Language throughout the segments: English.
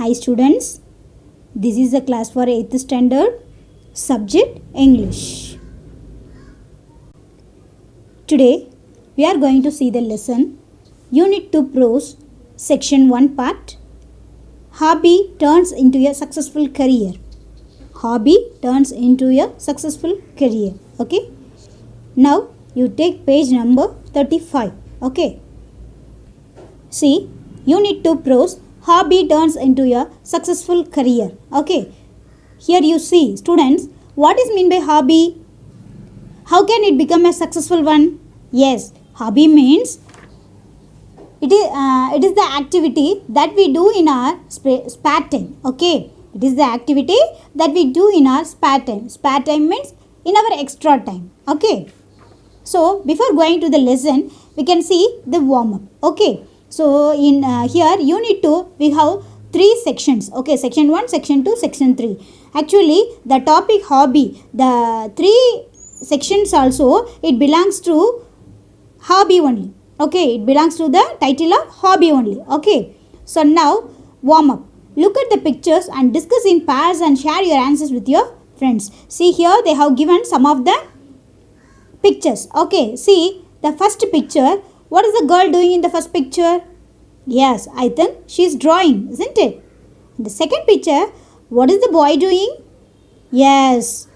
Hi students, this is the class for 8th standard, subject English. Today we are going to see the lesson Unit 2 Prose, Section 1 part, Hobby turns into a successful career. Hobby turns into a successful career. Okay. Now you take page number 35. Okay. See, Unit 2 Prose, Hobby turns into a successful career. Okay. Here you see, students, what is mean by hobby? How can it become a successful one? Yes, hobby means it is the activity that we do in our spare time. Okay. It is the activity that we do in our spare time. Spare time means in our extra time. Okay. So, before going to the lesson, we can see the warm up. Okay. So, in here, Unit 2, we have 3 sections. Okay. Section 1, Section 2, Section 3. Actually, the topic hobby, the 3 sections also, it belongs to hobby only. Okay. It belongs to the title of hobby only. Okay. So, now, warm up. Look at the pictures and discuss in pairs and share your answers with your friends. See here, they have given some of the pictures. Okay, see the first picture. What is the girl doing in the first picture? Yes, I think she is drawing, isn't it? The second picture, what is the boy doing? Yes,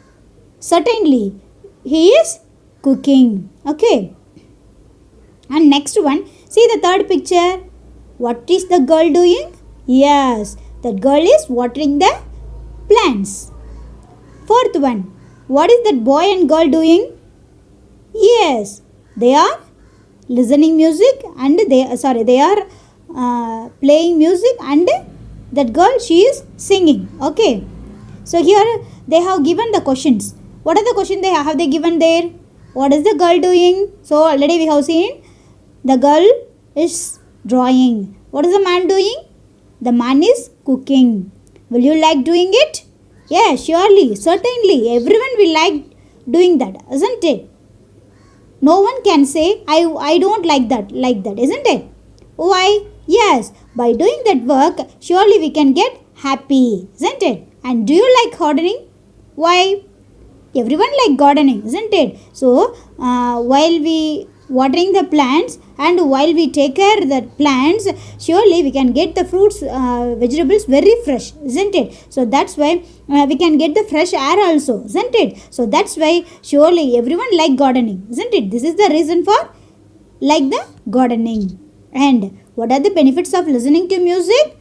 certainly, he is cooking. Okay. And next one, see the third picture. What is the girl doing? Yes, that girl is watering the plants. Fourth one, what is that boy and girl doing? Yes, they are listening music and they are playing music, and that girl, she is singing. Okay. So here they have given the questions. What are the questions have they given there? What is the girl doing? So already we have seen the girl is drawing. What is the man doing? The man is cooking. Will you like doing it? Yes, surely, certainly. Everyone will like doing that, isn't it? No one can say, I don't like that, isn't it? Why? Yes, by doing that work, surely we can get happy, isn't it? And do you like gardening? Why? Everyone like gardening, isn't it? So, while we watering the plants and while we take care of the plants, surely we can get the fruits, vegetables very fresh, isn't it? So that's why we can get the fresh air also, isn't it? So that's why surely everyone like gardening, isn't it? This is the reason for like the gardening. And what are the benefits of listening to music?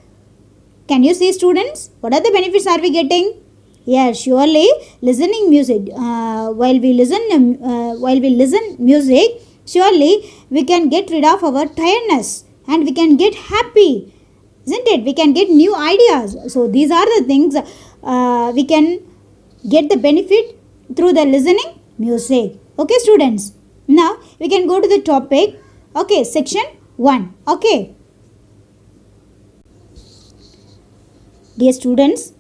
Can you see, students? What are the benefits are we getting? Yes, surely listening music. While we listen music, surely we can get rid of our tiredness and we can get happy, isn't it? We can get new ideas. So these are the things we can get the benefit through the listening music. Okay, students. Now we can go to the topic. Okay, section 1. Okay. Dear students,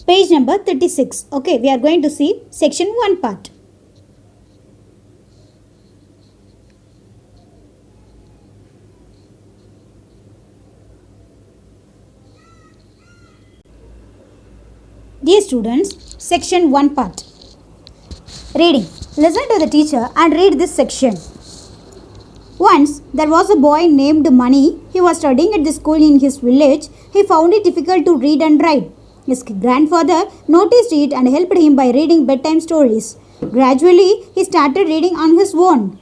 page number 36. Okay, we are going to see section 1 part. Dear students, section 1 part. Reading. Listen to the teacher and read this section. Once there was a boy named Mani. He was studying at the school in his village. He found it difficult to read and write. His grandfather noticed it and helped him by reading bedtime stories. Gradually, he started reading on his own.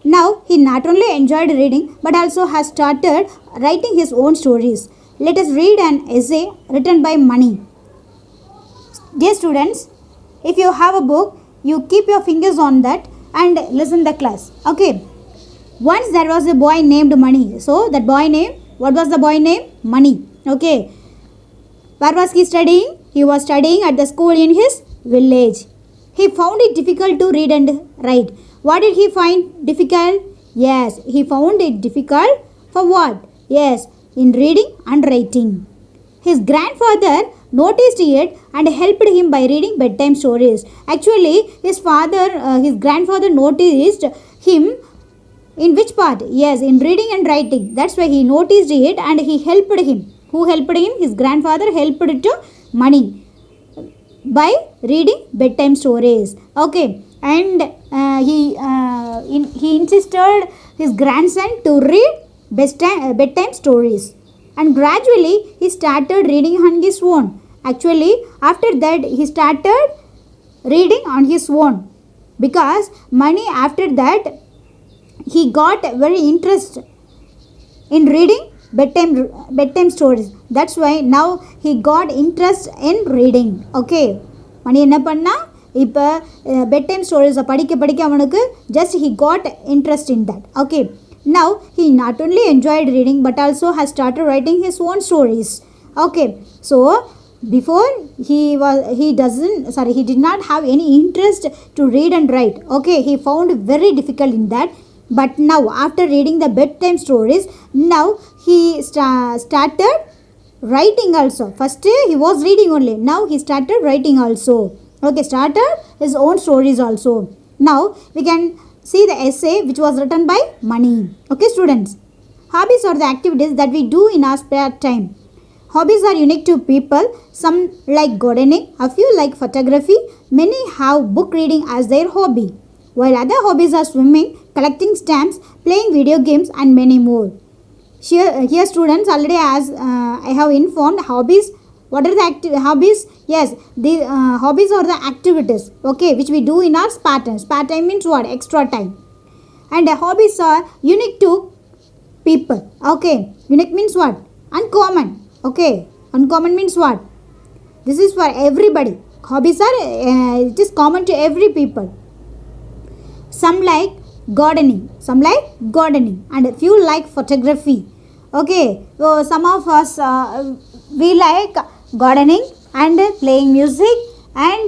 Now, he not only enjoyed reading but also has started writing his own stories. Let us read an essay written by Mani. Dear students, if you have a book, you keep your fingers on that and listen the class. Okay. Once there was a boy named Mani. So, that boy name, what was the boy name? Mani. Okay. Where was he studying? He was studying at the school in his village. He found it difficult to read and write. What did he find difficult? Yes, he found it difficult for what? Yes, in reading and writing. His grandfather noticed it and helped him by reading bedtime stories. Actually, his grandfather noticed him in which part? Yes, in reading and writing. That's why he noticed it and he helped him. Who helped him? His grandfather helped to Mani by reading bedtime stories. Okay, and he insisted his grandson to read bedtime stories, and gradually he started reading on his own. Actually, after that he started reading on his own, because Mani after that he got very interest in reading bedtime stories. That's why now he got interest in reading. Okay, மணி என்ன பண்ணா இப்போ bedtime stories படிக்க படிக்க அவனுக்கு just he got interest in that. Okay, now he not only enjoyed reading but also has started writing his own stories. Okay, so before he did not have any interest to read and write. Okay, he found very difficult in that, but now after reading the bedtime stories, now he started writing also. First he was reading only, now he started writing also. Okay, started his own stories also. Now we can see the essay which was written by Mani. Okay students, hobbies are the activities that we do in our spare time. Hobbies are unique to people. Some like gardening, a few like photography, many have book reading as their hobby, while other hobbies are swimming, collecting stamps, playing video games and many more. Here students, already as I have informed, hobbies, what are the hobbies? Yes, the hobbies are the activities, okay, which we do in our spare time. Spare time means what? Extra time. And hobbies are unique to people. Okay, unique means what? Uncommon. Okay, uncommon means what? This is for everybody. Hobbies are it is common to every people. Some like gardening, and a few like photography. Okay, so some of us we like gardening and playing music and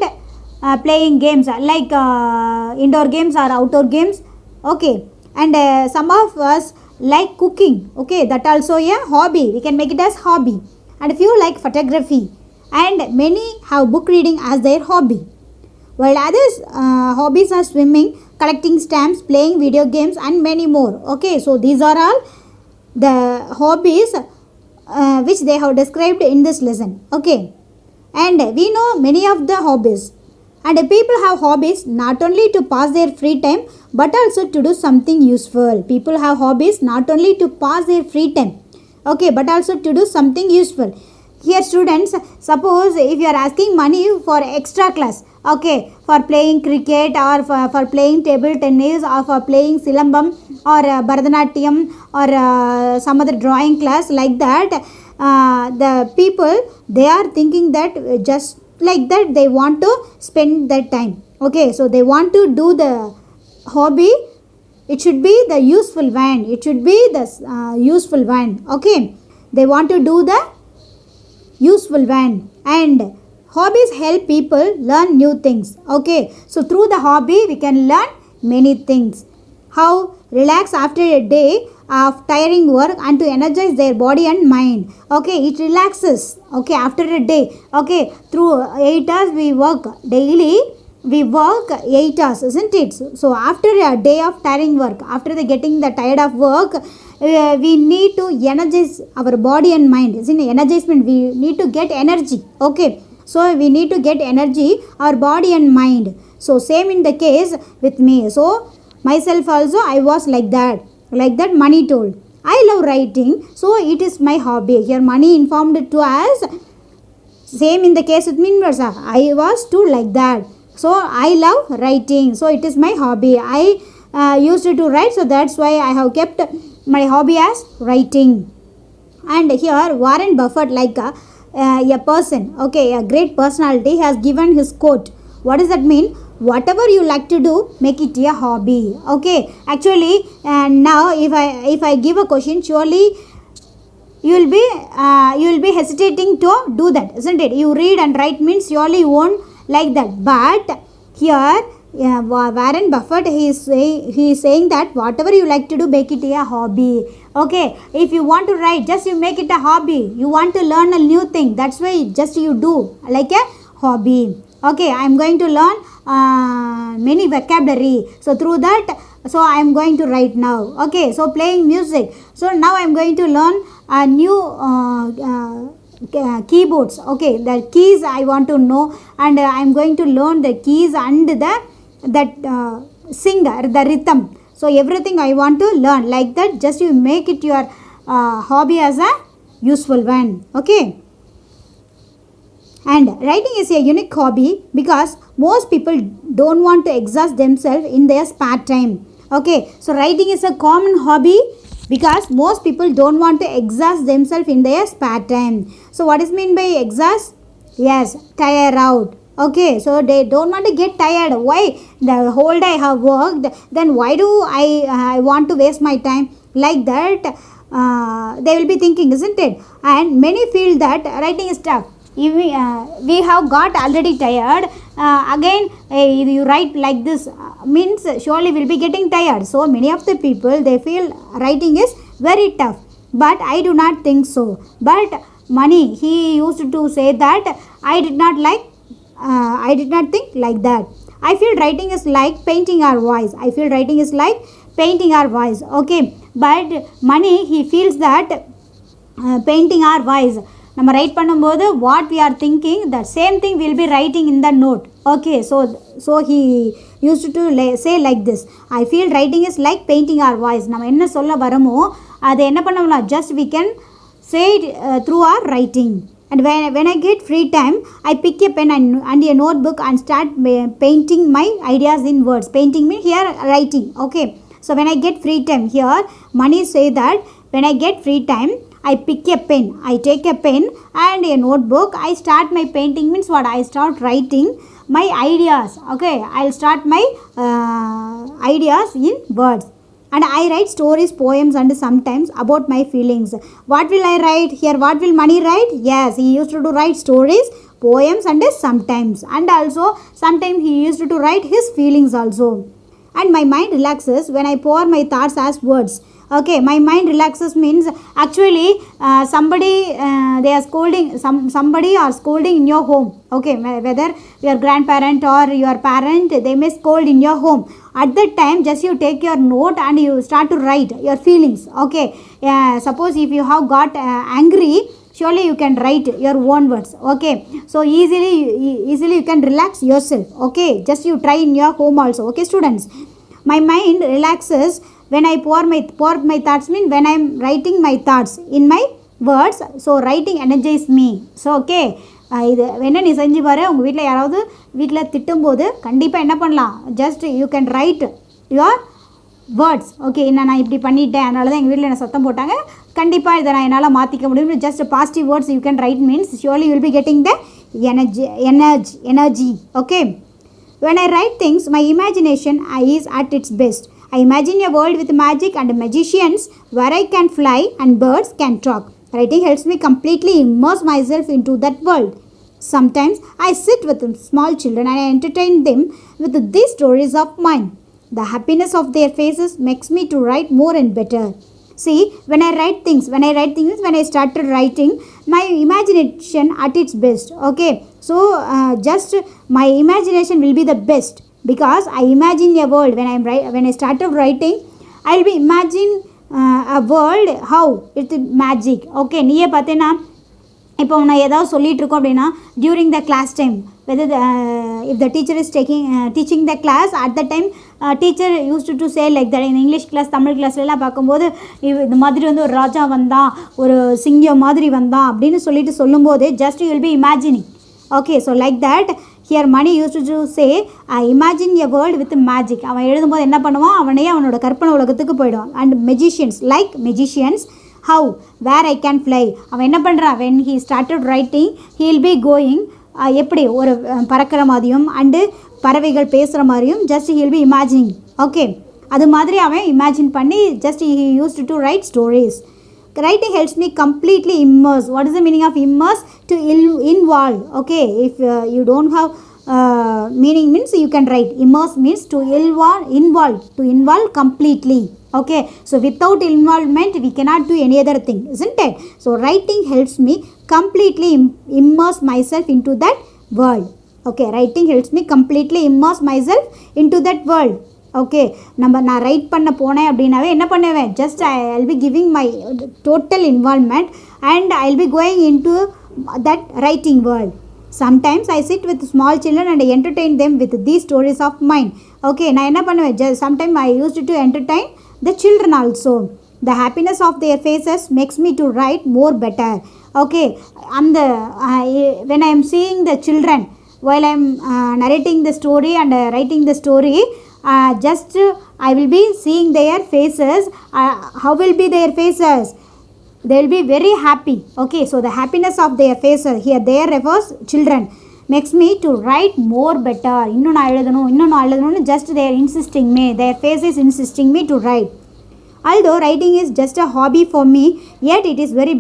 playing games like indoor games or outdoor games. Okay, and some of us like cooking. Okay, that also a hobby, we can make it as hobby. And a few like photography, and many have book reading as their hobby, while others hobbies are swimming, collecting stamps, playing video games and many more. Okay, so these are all the hobbies which they have described in this lesson. Okay, and we know many of the hobbies, and people have hobbies not only to pass their free time but also to do something useful. People have hobbies not only to pass their free time, okay, but also to do something useful. Here students, suppose if you are asking money for extra class, okay, for playing cricket or for playing table tennis or for playing silambam or Bharatanatyam or some other drawing class like that, the people, they are thinking that just like that they want to spend that time. Okay, so they want to do the hobby, it should be the useful one, it should be the useful one. Okay, they want to do the useful one, and hobbies help people learn new things. Okay, so through the hobby we can learn many things. How relax after a day of tiring work and to energize their body and mind. Okay, it relaxes. Okay, after a day, okay, through 8 hours we work daily, we work 8 hours, isn't it? So after a day of tiring work, after the getting the tired of work, we need to energize our body and mind. Isn't it? Energizement, we need to get energy. Okay, so we need to get energy, our body and mind. So same in the case with me. So myself also I was like that Mani told, I love writing, so it is my hobby. Here Mani informed to us, same in the case with me, I was too like that. So I love writing, so it is my hobby. I used to write, so that's why I have kept my hobby as writing. And here Warren Buffett, like a person, okay, a great personality, has given his quote. What does that mean? Whatever you like to do, make it a hobby. Okay, actually now if I give a question, surely you will be hesitating to do that, isn't it? You read and write means surely you won't like that. But here Warren Buffett, he is saying that whatever you like to do, make it a hobby. Okay, if you want to write, just you make it a hobby. You want to learn a new thing, that's why just you do like a hobby. Okay, I am going to learn many vocabulary, so through that So I am going to write now. Okay, so playing music. So now I am going to learn a new keyboards. Okay, the keys I want to know, and I am going to learn the keys and that singer, the rhythm. So everything I want to learn like that. Just you make it your hobby as a useful one. Okay. And writing is a unique hobby because most people don't want to exhaust themselves in their spare time. Okay, so writing is a common hobby because most people don't want to exhaust themselves in their spare time. So what is mean by exhaust? Yes, tire out. Okay, so they don't want to get tired. Why? The whole day I have worked, then why do I want to waste my time like that? They will be thinking, isn't it? And many feel that writing is tough. If we have got already tired, again you write like this means surely will be getting tired. So many of the people, they feel writing is very tough, but I do not think so. But Mani, he used to say that I did not think like that. I feel writing is like painting our voice. I feel writing is like painting our voice. Okay, but Mani, he feels that painting our voice. நம்ம write பண்ணும்போது what we are thinking the same thing will be writing in the note. Okay, so he use to say like this. I feel writing is like painting our voice. நம்ம என்ன சொல்ல வரமோ அதை என்ன பண்ணலாம், just we can say it through our writing. And when I get free time, I pick a pen and a notebook and start painting my ideas in words. Painting means here writing. Okay, so when I get free time, here Mani say that when I get free time, I pick a pen. I take a pen and a notebook. I start my painting means what? I start writing my ideas. Okay, I'll start my ideas in words. And I write stories, poems and sometimes about my feelings. What will I write? Here what will Mani write? Yes, he used to write stories, poems and sometimes. And also sometimes he used to write his feelings also. And my mind relaxes when I pour my thoughts as words. Okay, my mind relaxes means actually somebody they are scolding, somebody are scolding in your home. Okay, whether your grandparent or your parent, they may scold in your home. At that time, just you take your note and you start to write your feelings. Okay, suppose if you have got angry, surely you can write your own words. Okay, so easily you can relax yourself. Okay, just you try in your home also. Okay, students, my mind relaxes when I pour my thoughts mean when I am writing my thoughts in my words. So writing energizes me. So okay, இது வேணா நீ செஞ்சு பாரு. உங்கள் வீட்டில் யாராவது வீட்டில் திட்டும்போது கண்டிப்பாக என்ன பண்ணலாம், just you can write your words. Okay, நான் இப்படி பண்ணிட்டேன், அதனால தான் எங்கள் வீட்டில் என்ன சத்தம் போட்டாங்க, கண்டிப்பாக இதை நான் என்னால் மாற்றிக்க முடியும். Just positive words you can write means surely you will be getting the energy. Okay, when I write things, my imagination is at its best. I imagine a world with magic and magicians where I can fly and birds can talk. Writing helps me completely immerse myself into that world. Sometimes I sit with small children and I entertain them with these stories of mine. The happiness of their faces makes me to write more and better. See, when I started writing, my imagination at its best. Okay, so just my imagination will be the best because I imagine a world. When I started writing, I will be imagine a world how it's magic. Okay, நீயே பார்த்தேன்னா இப்போ நான் ஏதாவது சொல்லிகிட்டு இருக்கோம் அப்படின்னா during the class time, whether if the teacher is teaching the class at the time, teacher used to say like that. இந்த English class, Tamil கிளாஸ்லாம் பார்க்கும்போது இந்த மாதிரி வந்து ஒரு ராஜா வந்தான், ஒரு சிங்கம் மாதிரி வந்தான் அப்படின்னு சொல்லிட்டு சொல்லும்போது just you will B imagining. Okay, so like that here Mani used to say I imagine a world with magic. அவன் எழுதும்போது என்ன பண்ணுவான், அவனோட கற்பனை உலகத்துக்கு போயிடுவான். And magicians how where I can fly. அவன் என்ன பண்ணுறான், when he started writing he will be going எப்படி ஒரு பறக்கிற மாதிரியும் அண்டு பறவைகள் பேசுகிற மாதிரியும் just he will be imagining. Okay, அது மாதிரி அவன் இமேஜின் பண்ணி just he used to write stories. Writing helps me completely immerse. What is the meaning of immerse? To involve. Okay, if you don't have meaning means you can write. Immerse means to involve completely. Okay, so without involvement we cannot do any other thing, isn't it? So writing helps me completely immerse myself into that world. Okay, writing helps me completely immerse myself into that world. Okay நான் right பண்ண போனேன் அப்படின்னாவே என்ன பண்ணுவேன், just I will be giving my total involvement and I will be going in to that writing world. Sometimes I sit with small children and entertain them with these stories of mine. Okay, நான் என்ன பண்ணுவேன், sometimes I used to entertain the children also. The happiness of their faces makes me to write more better. Okay, and when I am seeing the children while I am narrating the story and writing the story, just I will be seeing their faces. How will be their faces? They will be very happy. Okay, so the happiness of their faces, here there refers children, makes me to write more better. இன்னும் நான் எழுதணும்னு just they are insisting me, their face is insisting me to write. Although writing is just a hobby for me, yet it is very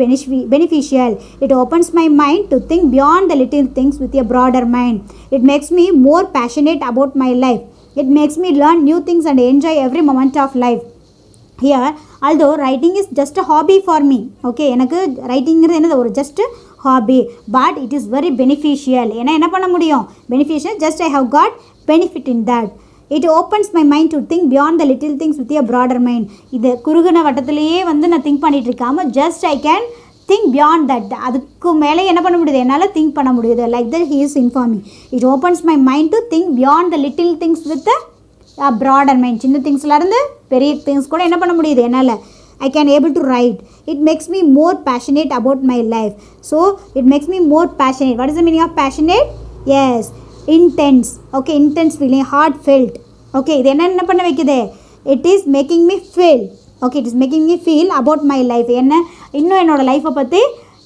beneficial. It opens my mind to think beyond the little things with a broader mind. It makes me more passionate about my life. It makes me learn new things and enjoy every moment of life. Here, although writing is just a hobby for me, okay, எனக்கு ரைட்டிங்கிறது என்னது ஒரு just hobby, but it is very beneficial. ஏன்னா என்ன பண்ண முடியும், beneficial, just I have got benefit in that. It opens my mind to think beyond the little things with a broader mind. இது குறுகின வட்டத்திலேயே நான் திங்க் பண்ணிட்டு இருக்காமல் just I can think beyond that. அதுக்கு மேலே என்ன பண்ண முடியுது, என்னால் திங்க் பண்ண முடியுது. Like that he is informing. It opens my mind to think beyond the little things with broader mind. சின்ன திங்ஸ்லேருந்து பெரிய திங்ஸ் கூட என்ன பண்ண முடியுது என்னால். I can able to write. It makes me more passionate about my life. So it makes me more passionate. What is the meaning of passionate? Yes, intense. Okay, intense feeling, heartfelt. Okay, இது என்ன பண்ண வைக்குது, it is making me feel. Okay, it is making me feel about my life. என்ன இன்னும் என்னோட லைஃப்பை பற்றி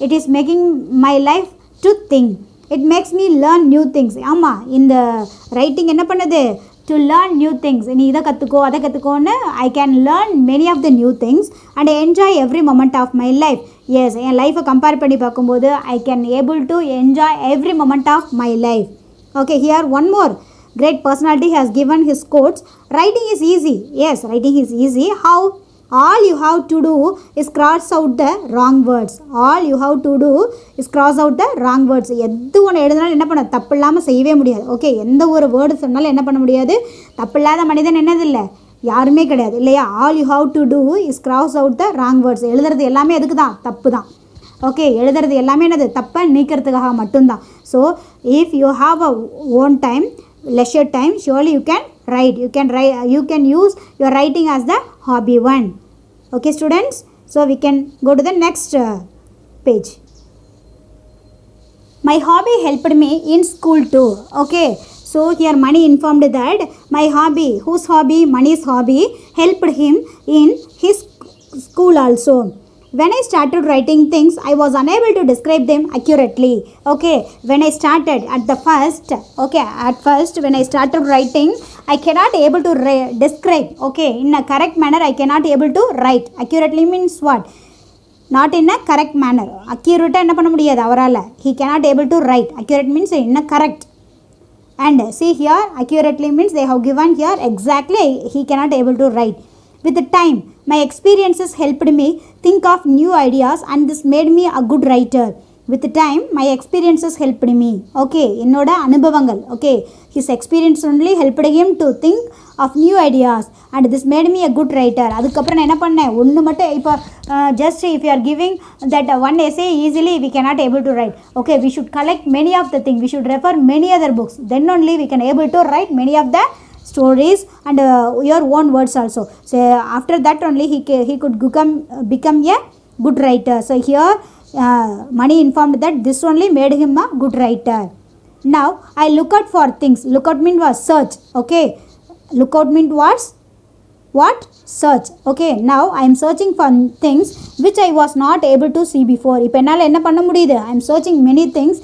it is making my life to think. It makes me learn new things. ஆமாம், இந்த ரைட்டிங் என்ன பண்ணுது, to learn new things. நீ இதை கற்றுக்கோ அதை கற்றுக்கோன்னு I can learn many of the new things and enjoy every moment of my life. Yes, என் லைஃப்பை compare பண்ணி பார்க்கும்போது I can able to enjoy every moment of my life. Okay, here one more great personality has given his quotes. Writing is easy. Yes, writing is easy. How? All you have to do is cross out the wrong words. All you have to do is cross out the wrong words. எது ஒன்று எழுதினாலும் என்ன பண்ண, தப்பு இல்லாமல் செய்யவே முடியாது. Okay, எந்த ஒரு வேர்டு சொன்னாலும் என்ன பண்ண முடியாது, தப்பு இல்லாத மனிதன் என்னதில்லை, யாருமே கிடையாது இல்லையா. All you have to do is cross out the wrong words. எழுதுறது எல்லாமே எதுக்கு தான், தப்பு தான். ஓகே, எழுதுறது எல்லாமே என்னது, தப்பை நீக்கிறதுக்காக மட்டும்தான். So if you have a own time, leisure time, surely you can write. You can use your writing as the hobby one. Okay students, so we can go to the next page. My hobby helped me in school too. Okay, so here Mani informed that my hobby, whose hobby, Mani's hobby, helped him in his school also. When I started writing things, I was unable to describe them accurately. Okay, when I started at first when I started writing, I cannot able to describe, okay, in a correct manner. I cannot able to write accurately means what, not in a correct manner. Accurate என்ன பண்ண முடியாது அவரால், he cannot able to write. Accurate means in a correct. And see here, accurately means they have given here exactly, he cannot able to write. With the time, my experiences helped me think of new ideas and this made me a good writer. With the time, my experiences helped me. Okay, என்னோட அனுபவங்கள். Okay, his experience only helped him to think of new ideas and this made me a good writer. அதுக்கப்புறம் நான் என்ன பண்ணேன், ஒன்று மட்டும் இப்போ just if you are giving that one essay easily we cannot able to write. Okay, we should collect many of the things, we should refer many other books, then only we can able to write many of the stories and your own words also. So after that only he could become a good writer. So here Mani informed that this only made him a good writer. Now I look out for things. Look out means was search. Okay, look out means what, search. Okay, now I am searching for things which I was not able to see before. இப்போ என்னால் என்ன பண்ண முடியுது, I am searching many things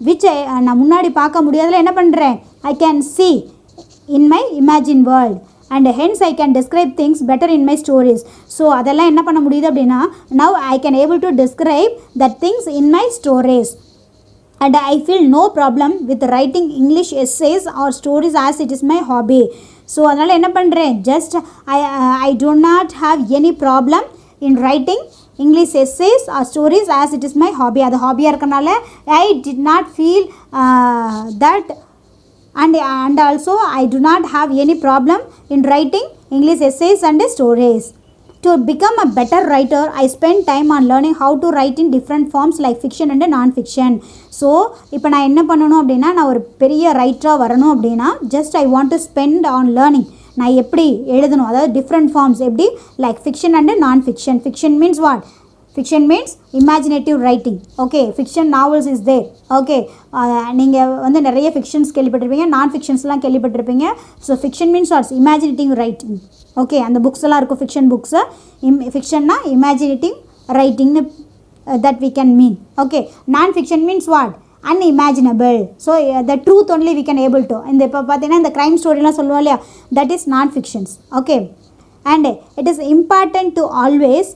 which நான் முன்னாடி பார்க்க முடியாதல என்ன பண்ணுறேன், I can see in my imagined world and hence I can describe things better in my stories. So அதெல்லாம் என்ன பண்ண முடியுது அப்படின்னா, now I can able to describe that things in my stories and I feel no problem with writing English essays or stories as it is my hobby. So அதனால் என்ன பண்ணுறேன், just I do not have any problem in writing English essays or stories as it is my hobby. அது ஹாபியாக இருக்கனால I did not feel that and also I do not have any problem in writing English essays and stories. To become a better writer, I spend time on learning how to write in different forms like fiction and non-fiction. So இப்போ நான் என்ன பண்ணணும் அப்படின்னா, நான் ஒரு பெரிய ரைட்டராக வரணும் அப்படின்னா, just I want to spend on learning. நான் எப்படி எழுதணும், அதாவது டிஃப்ரெண்ட் ஃபார்ம்ஸ் எப்படி, லைக் ஃபிக்ஷன் அண்ட் நான் fiction. Fiction means what? Fiction means imaginative writing. Okay, fiction novels is there. Okay, நீங்கள் வந்து நிறைய ஃபிக்ஷன்ஸ் கேள்விப்பட்டிருப்பீங்க, நான் ஃபிக்ஷன்ஸ்லாம் கேள்விப்பட்டிருப்பீங்க. So fiction means what's? Imaginative writing. Okay, அந்த புக்ஸ் எல்லாம் இருக்கும் ஃபிக்ஷன் புக்ஸு. ஃபிக்ஷன்னா இமேஜினேட்டிவ் ரைட்டிங்னு that we can mean. Okay, non-fiction means what? Unimaginable. So the truth only we can able to. இந்த இப்போ பார்த்தீங்கன்னா இந்த க்ரைம் ஸ்டோரிலாம் சொல்லுவோம் இல்லையா, that is non-fictions. Okay, and it is important to always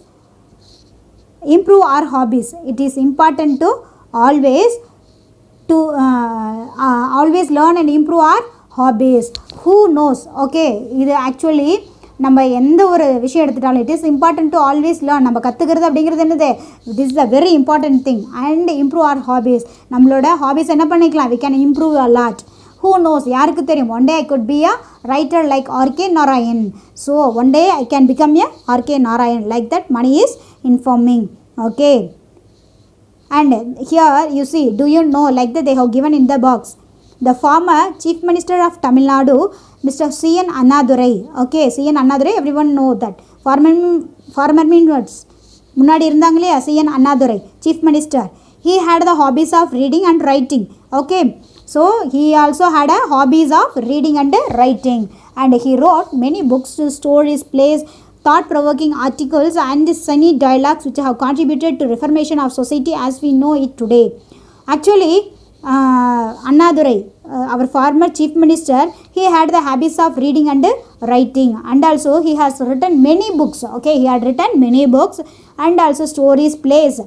improve our hobbies. It is important to always always learn and improve our hobbies. Who knows? Okay, இது actually நம்ம எந்த ஒரு விஷயம் எடுத்துட்டாலும் it is important to always learn. நம்ம கற்றுக்கிறது அப்படிங்கிறது என்னது? It is the very important thing. And improve our hobbies. நம்மளோட ஹாபீஸ் என்ன பண்ணிக்கலாம்? We can improve a lot. Who knows? யாருக்கு தெரியும்? One day I could be a writer like R.K. Narayan. So one day I can become a R.K. Narayan. Like that, money is informing. Okay. And here you see, do you know, like that they have given in the box, the former Chief Minister of Tamil Nadu, Mr. C.N. Annadurai. Okay, C.N. Annadurai, everyone know that. Former means what? முன்னாடி இருந்தாங்க இல்லையா, C.N. Annadurai, Chief Minister. He had the hobbies of reading and writing. Okay, so he also had a hobbies of reading and writing. And he wrote many books, stories, plays, thought-provoking articles and sunny dialogues which have contributed to reformation of society as we know it today. Actually, Annadurai, our former chief minister, he had the habits of reading and writing, and also he has written many books. Okay, he had written many books and also stories, plays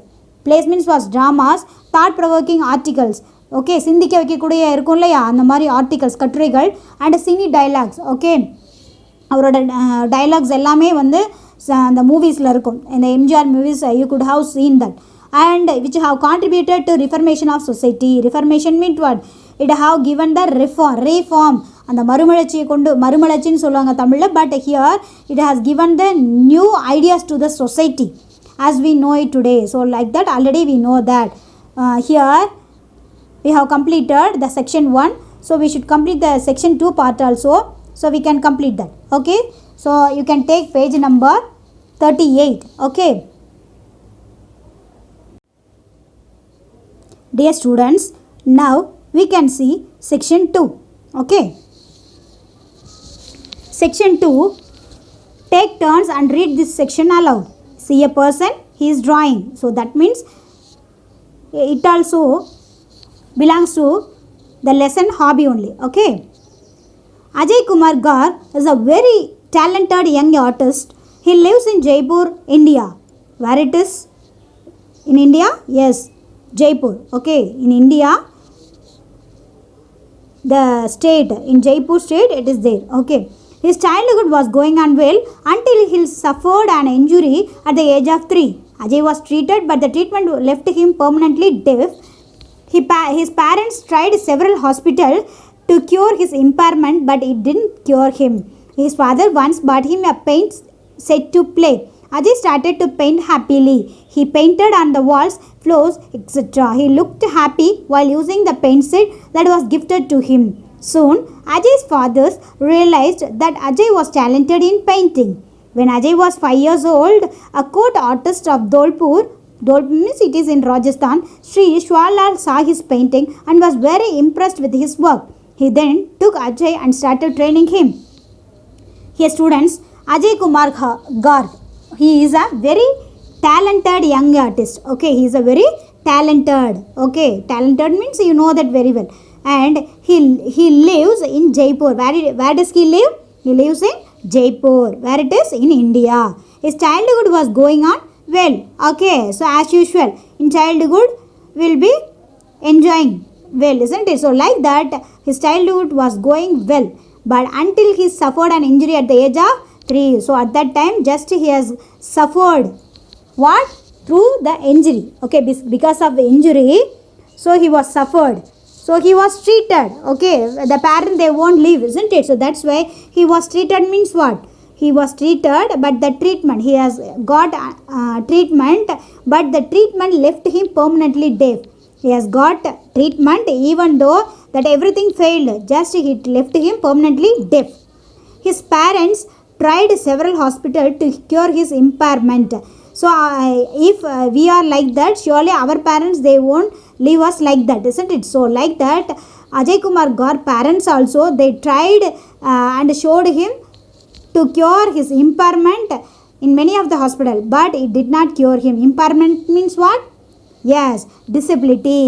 means was dramas, thought-provoking articles. Okay, சிந்திக்க வைக்கக்கூடிய இருக்கும் இல்லையா, அந்த மாதிரி articles, கட்டுரைகள், and cine dialogues. Okay, அவரோட dialogues எல்லாமே வந்து அந்த மூவிஸில் இருக்கும். இந்த MGR movies you could have seen that. And which have contributed to reformation of society. Reformation means what? It have given the reform. அந்த மறுமலர்ச்சியை கொண்டு, மறுமலர்ச்சின்னு சொல்லுவாங்க தமிழில், but here it has given the new ideas to the society as we know it today. So like that already we know that. Here we have completed the section 1. So we should complete the section 2 part also. So we can complete that. Okay, so you can take page number 38. Okay. Dear students, now we can see section 2. Okay. Section 2, take turns and read this section aloud. See a person, he is drawing. So that means it also belongs to the lesson hobby only. Okay. Ajay Kumar Garg is a very talented young artist. He lives in Jaipur, India. Where it is? In India? Yes. Jaipur. Okay, in India, the state, in Jaipur state it is there. Okay, his childhood was going on well until he suffered an injury at the age of 3. Ajay was treated, but the treatment left him permanently deaf. His parents tried several hospitals to cure his impairment, but it didn't cure him. His father once bought him a paint set to play. Ajay started to paint happily. He painted on the walls, floors, etc. He looked happy while using the paint set that was gifted to him. Soon, Ajay's fathers realized that Ajay was talented in painting. When Ajay was 5 years old, a court artist of Dholpur means it is in Rajasthan, Sri Shwalal saw his painting and was very impressed with his work. He then took Ajay and started training him. Here students, Ajay Kumar Garg, he is a very talented young artist. Okay, he is a very talented. Okay, talented means you know that very well. And he lives in Jaipur. Where does he live? He lives in Jaipur. Where it is? In India. His childhood was going on well. Okay, so as usual, in childhood we'll be enjoying well, isn't it? So like that, his childhood was going well, but until he suffered an injury at the age of 3. So at that time, just he has suffered what? Through the injury. Okay, because of the injury, so he was suffered. So So he was treated. Okay, the parent they won't leave, isn't it? So that's why he was treated means what? He was treated, but the treatment, he has got treatment, but the treatment left him permanently deaf. He has got treatment even though that everything failed, just it left him permanently deaf. His parents tried several hospitals to cure his impairment. So if we are like that, surely our parents they won't leave us like that, isn't it? So like that, Ajay Kumar Gaur parents also they tried and showed him to cure his impairment in many of the hospital, but it did not cure him. Impairment means what? Yes, disability.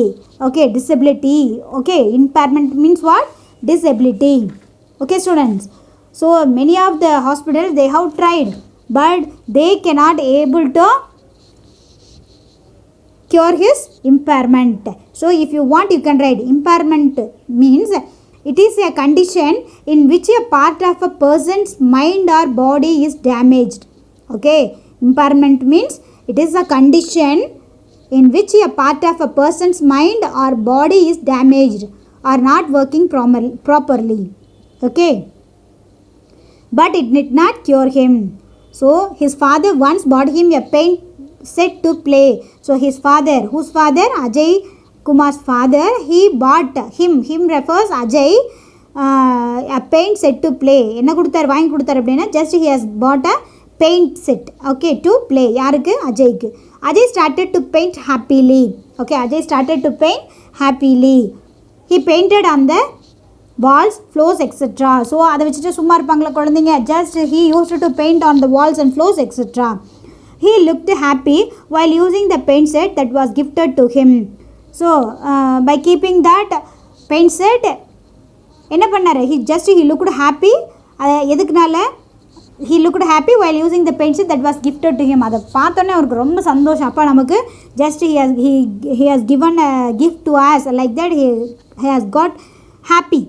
Okay, disability. Okay, impairment means what? Disability. Okay, students. So many of the hospitals they have tried, but they cannot able to cure his impairment. So if you want, you can write impairment means it is a condition in which a part of a person's mind or body is damaged. Okay, impairment means it is a condition in which a part of a person's mind or body is damaged or not working properly. Okay, but it did not cure him. So his father once bought him a paint set to play. So his father, whose father? Ajay Kumar's father, he bought him refers Ajay a paint set to play. என்ன கொடுத்தார், வாங்கி கொடுத்தார் அப்படின்னா just he has bought a paint set, okay, to play. யாருக்கு? அஜய்க்கு. Ajay started to paint happily. Okay, Ajay started to paint happily. He painted on the walls, floors, etc. So அதை வச்சுட்டு சும்மா இருப்பாங்களா குழந்தைங்க? Just he used to paint on the walls and floors, etc. He looked happy while using the paint set that was gifted to him. So by keeping that paint set, என்ன பண்ணாரு? He looked happy. எதுக்குனால? He looked happy while using the paint set that was gifted to him. அதை பார்த்தோன்னே அவருக்கு ரொம்ப சந்தோஷம். அப்பா நமக்கு just he has given a gift to us, like that he has got happy.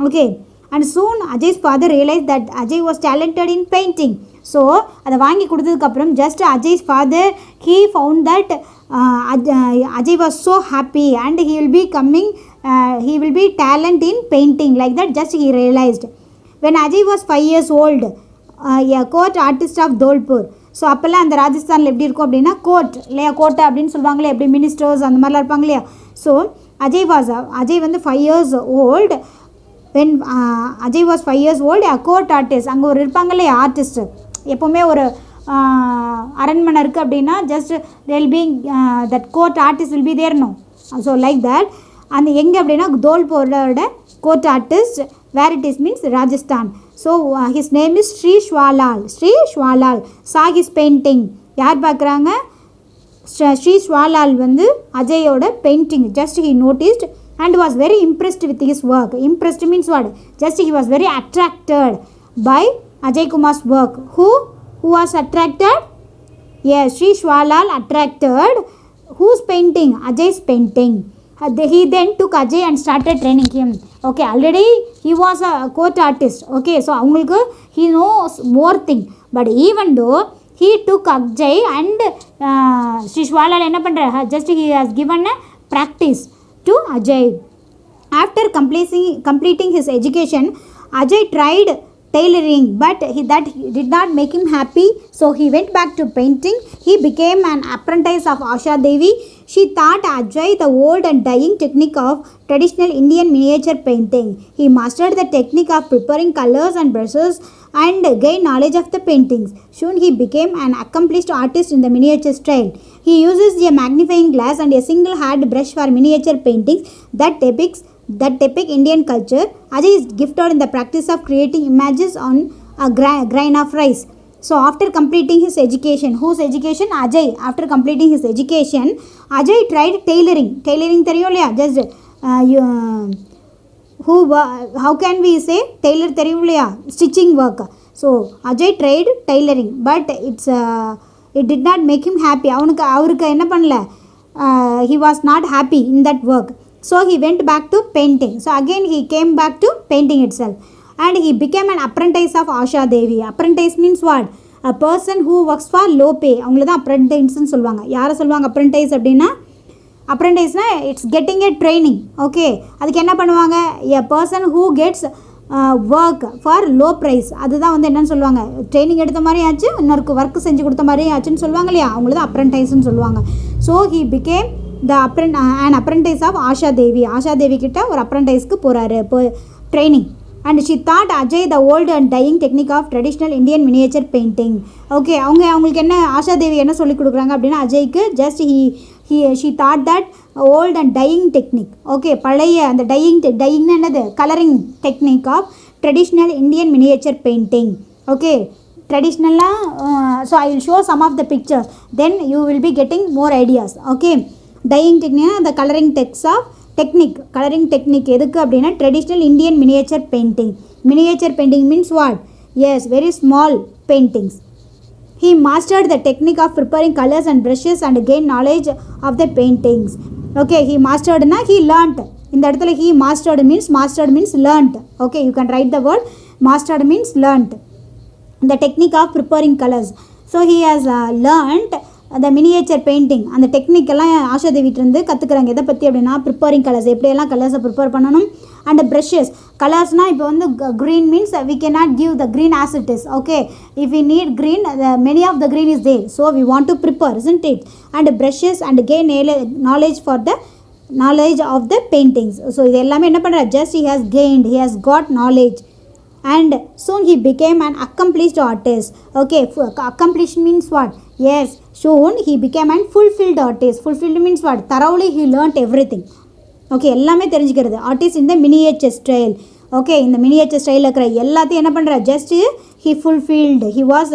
Okay, and soon Ajay's father realized that Ajay was talented in painting. So அதை வாங்கி கொடுத்ததுக்கப்புறம் just Ajay's father he found that Ajay was so happy and he will be talent in painting, like that just he realized. When Ajay was 5 years old, a court artist of Dholpur. So அப்போல்லாம் அந்த ராஜஸ்தானில் எப்படி இருக்கும் அப்படின்னா court இல்லையா, கோட்டை அப்படின்னு சொல்லுவாங்களே, எப்படி மினிஸ்டர்ஸ் அந்த மாதிரிலாம் இருப்பாங்க இல்லையா. ஸோ அஜய் வந்து 5 years old. When Ajay was 5 years old, a court artist, அங்கே ஒரு இருப்பாங்க இல்லையா ஆர்டிஸ்ட்டு, எப்போவுமே ஒரு அரண்மனை இருக்குது அப்படின்னா just tell be that court artist will be there no. So like that அந்த எங்கே அப்படின்னா தோல்பூரோட court artist, where it is means Rajasthan. So his name is Shri Swalal saw his painting. யார் பார்க்குறாங்க? ஸ்ரீ ஸ்வாலால் வந்து அஜயோட painting just he noticed and was very impressed with his work. Impressed means what? Just he was very attracted by Ajay Kumar's work. Who was attracted? Yes, Sri Swalal attracted whose painting? Ajay's painting. He then took Ajay and started training him. Okay, already he was a court artist. Okay, so அவங்களுக்கு he knows more thing. But even though he took Ajay and Sri Swalal என்ன பண்ணுறாரு? Just he has given a practice to Ajay. After completing his education, Ajay tried tailoring, but that did not make him happy, so he went back to painting. He became an apprentice of Asha Devi. She taught Ajay the old and dying technique of traditional Indian miniature painting. He mastered the technique of preparing colors and brushes and gained knowledge of the paintings. Soon he became an accomplished artist in the miniature style. He uses a magnifying glass and a single hand brush for miniature paintings that depict Indian culture. Ajay is gifted in the practice of creating images on a grain of rice. So after completing his education, whose education? Ajay. After completing his education, Ajay tried tailoring. Tailoring தெரியும் இல்லையா? Just how can we say tailor தெரியும் இல்லையா? Stitching work. So Ajay tried tailoring, but it did not make him happy. அவருக்கு என்ன பண்ணல? He was not happy in that work. So he went back to painting. So again he came back to painting itself. And he became an apprentice of Asha Devi. Apprentice means what? A person who works for low pay. அவங்கள தான் apprenticeன்னு சொல்லுவாங்க. யாரை சொல்லுவாங்க apprentice அப்படின்னா? apprentice-na it's getting a training. Okay, அதுக்கு என்ன பண்ணுவாங்க, a person who gets work for low price, அதுதான் வந்து என்னன்னு சொல்லுவாங்க, ட்ரைனிங் எடுத்த மாதிரி ஆச்சு, இன்னொரு ஒர்க் செஞ்சு கொடுத்த மாதிரி ஆச்சுன்னு சொல்லுவாங்க இல்லையா, அவங்கள தான் அப்ரெண்டைஸ்ன்னு சொல்லுவாங்க. So he became the an apprentice of Asha Devi. Asha Devi கிட்ட ஒரு அப்ரெண்டைஸ்க்கு போகிறாரு, இப்போ training. And she taught Ajay the old and dying technique of traditional Indian miniature painting. Okay, அவங்களுக்கு என்ன ஆஷா தேவி என்ன சொல்லி கொடுக்குறாங்க அப்படின்னா, அஜய்க்கு just she thought that old and dyeing technique. Okay, பழைய அந்த டையிங்னா என்னது, colouring technique of traditional Indian miniature painting. Okay, ட்ரெடிஷ்னலாக so I will show some of the pictures, then you will be getting more ideas. Okay, dyeing டெக்னிக்னா அந்த colouring colouring technique எதுக்கு அப்படின்னா traditional Indian miniature painting. Miniature painting means what? Yes, very small paintings. He mastered the technique of preparing colors and brushes and gained knowledge of the paintings. Okay, he mastered na he learnt. இந்த இடத்துல he mastered means learnt. Okay, you can write the word mastered means learnt. The technique of preparing colors. So he has learnt the miniature painting. அந்த technique எல்லாம் ஆஷா தேவிட்டிருந்து கற்றுக்குறாங்க. எதை பற்றி அப்படின்னா preparing colours, எப்படியெல்லாம் கலர்ஸை ப்ரிப்பேர் பண்ணணும். அண்ட் ப்ரஷஸ், கலர்ஸ்னால் இப்போ வந்து green means we can not give the green as it is. Okay, if we need green, many of the green is there, so we want to prepare, isn't it? And brushes and gain knowledge for the knowledge of the paintings. So இது எல்லாமே என்ன பண்ணுறார், just he has gained, he has got knowledge. And soon he became an accomplished artist. Okay, accomplished means what? Yes, soon he became an fulfilled artist. Fulfilled means what? Thoroughly he learnt everything. Okay, எல்லாமே தெரிஞ்சுக்கிறது. Artist இந்த miniature style. Okay, இந்த miniature ஸ்டைலில் இருக்கிற எல்லாத்தையும் என்ன பண்ணுற, just he fulfilled, he was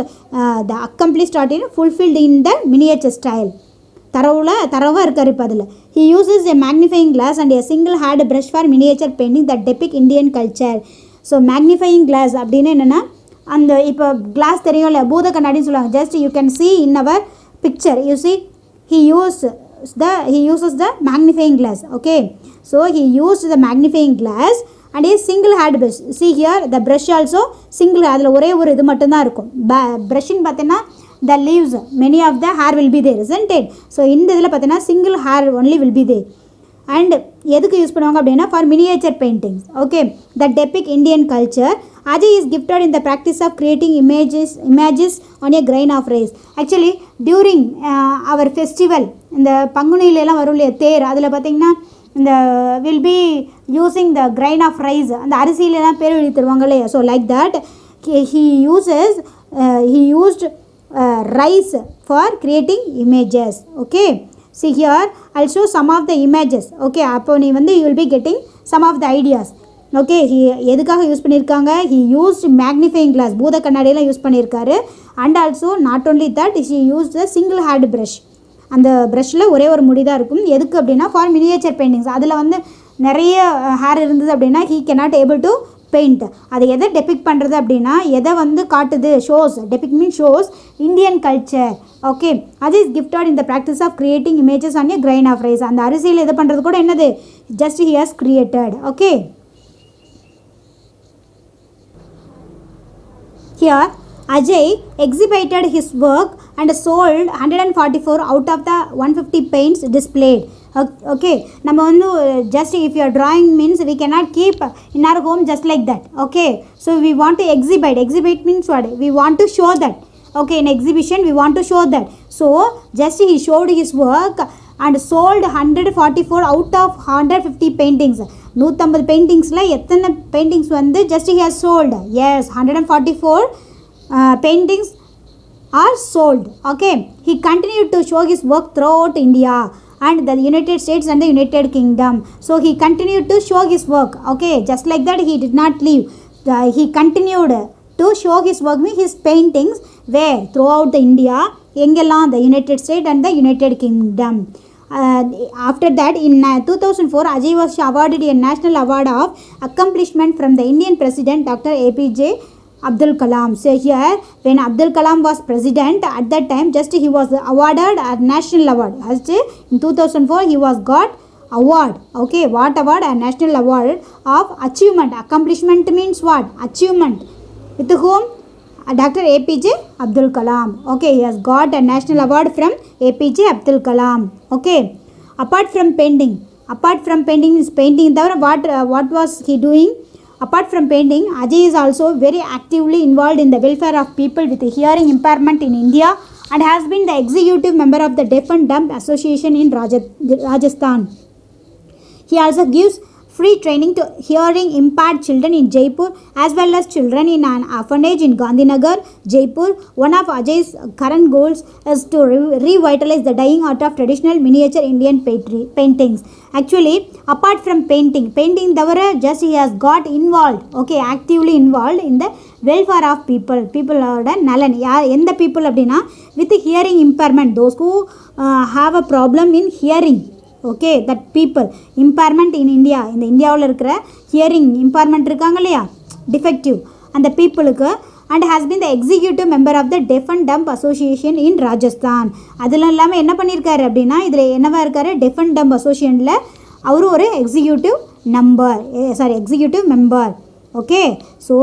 the accomplished artist fulfilled in the miniature style. தரவாக இருக்கார் இப்போ அதில். He uses a magnifying glass and a single hair brush for miniature painting that depict Indian culture. So magnifying glass அப்படின்னு என்னென்னா, அந்த இப்போ glass தெரியும்ல, பூத கண்ணாடின்னு சொல்லுவாங்க. Just you can see in our picture, you see he uses the magnifying glass. Okay, so he used the magnifying glass and a single had brush. See here the brush also single, அதில் ஒரே ஒரு இது மட்டும்தான் இருக்கும். ப்ரஷ்ன்னு பார்த்தீங்கன்னா the leaves, many of the hair will be there, isn't it? So இந்த இதில் பார்த்தீங்கன்னா single hair only will be there. And எதுக்கு யூஸ் பண்ணுவாங்க அப்படின்னா, for miniature paintings. Okay, the depict Indian culture. Ajay is gifted in the practice of creating images on a grain of rice. Actually, during our festival, இந்த பங்குனியிலலாம் வரும் இல்லையா தேர், அதில் பார்த்திங்கன்னா இந்த will be using the grain of rice, அந்த அரிசியிலலாம் பேர் எழுதி தருவாங்க இல்லையா. So like that he used rice for creating images. Okay, see here I'll show some of the images. Okay, அப்போ நீ வந்து you will be getting some of the ideas. Okay, எதுக்காக யூஸ் பண்ணியிருக்காங்க, he used magnifying glass, பூத கண்ணாடியெல்லாம் use பண்ணியிருக்காரு. And also not only that, he used a single hand brush. அந்த ப்ரஷ்ஷில் ஒரே ஒரு முடி தான் இருக்கும். எதுக்கு அப்படின்னா, ஃபார் மினியேச்சர் பெயிண்டிங்ஸ். அதில் வந்து நிறைய ஹேர் இருந்தது அப்படின்னா he cannot able to paint. அதை எதை டெபிக் பண்ணுறது அப்படின்னா, எதை வந்து காட்டுது, shows. Depict mean shows Indian culture. Okay, அது is gifted in the practice of creating images on a grain of rice. அந்த அரிசியில் எதை பண்ணுறது கூட என்னது, just he has created. Okay, here Ajay exhibited his work and sold 144 out of the 150 paints displayed. Okay, நம்ம வந்து just if you are drawing means we cannot keep in our home just like that. Okay, so we want to exhibit means what, we want to show that. Okay, in exhibition we want to show that. So just he showed his work and sold 144 out of 150 paintings. 150 பெயிண்டிங்ஸில் எத்தனை paintings வந்து just he has sold? Yes, 144 paintings are sold. Okay, he continued to show his work throughout India and the United States and the United Kingdom. So he continued to show his work. Okay, just like that he did not leave. He continued to show his work, his paintings, where throughout the India, எங்கெல்லாம், the United States and the United Kingdom. After that, in 2004, Ajay was awarded a national award of accomplishment from the Indian President Dr. APJ Abdul Kalam. So here, when Abdul Kalam was president, at that time, just he was awarded a national award. In 2004, he was got award. Okay, what award? A national award of achievement. Accomplishment means what? Achievement. With whom? Dr. APJ Abdul Kalam. Okay, he has got a national award from APJ Abdul Kalam. Okay, Apart from painting is painting. What was he doing? Apart from painting, Ajay is also very actively involved in the welfare of people with hearing impairment in India and has been the executive member of the Deaf and Dumb Association in Rajasthan. He also gives free training to hearing impaired children in Jaipur as well as children in an orphanage in Gandhinagar, Jaipur. One of Ajay's current goals is to revitalize the dying art of traditional miniature Indian paintings. Actually, apart from painting thavara, just he has got involved, okay, actively involved in the welfare of people. Peopleoda nalan. எந்த people அப்படின்னா with hearing impairment, those who have a problem in hearing. Okay that people impairment in India, இந்த இந்தியாவில் இருக்கிற hearing impairment இருக்காங்க இல்லையா, defective, அந்த பீப்புளுக்கு and has been the executive member of the deaf and dumb association in Rajasthan. அதெல்லாம் இல்லாமல் என்ன பண்ணியிருக்காரு அப்படின்னா, இதில் என்னவா இருக்காரு, டெஃப் அண்ட் டம்ப் அசோசியேஷனில் அவரும் ஒரு எக்ஸிக்யூட்டிவ் மெம்பர். ஓகே, ஸோ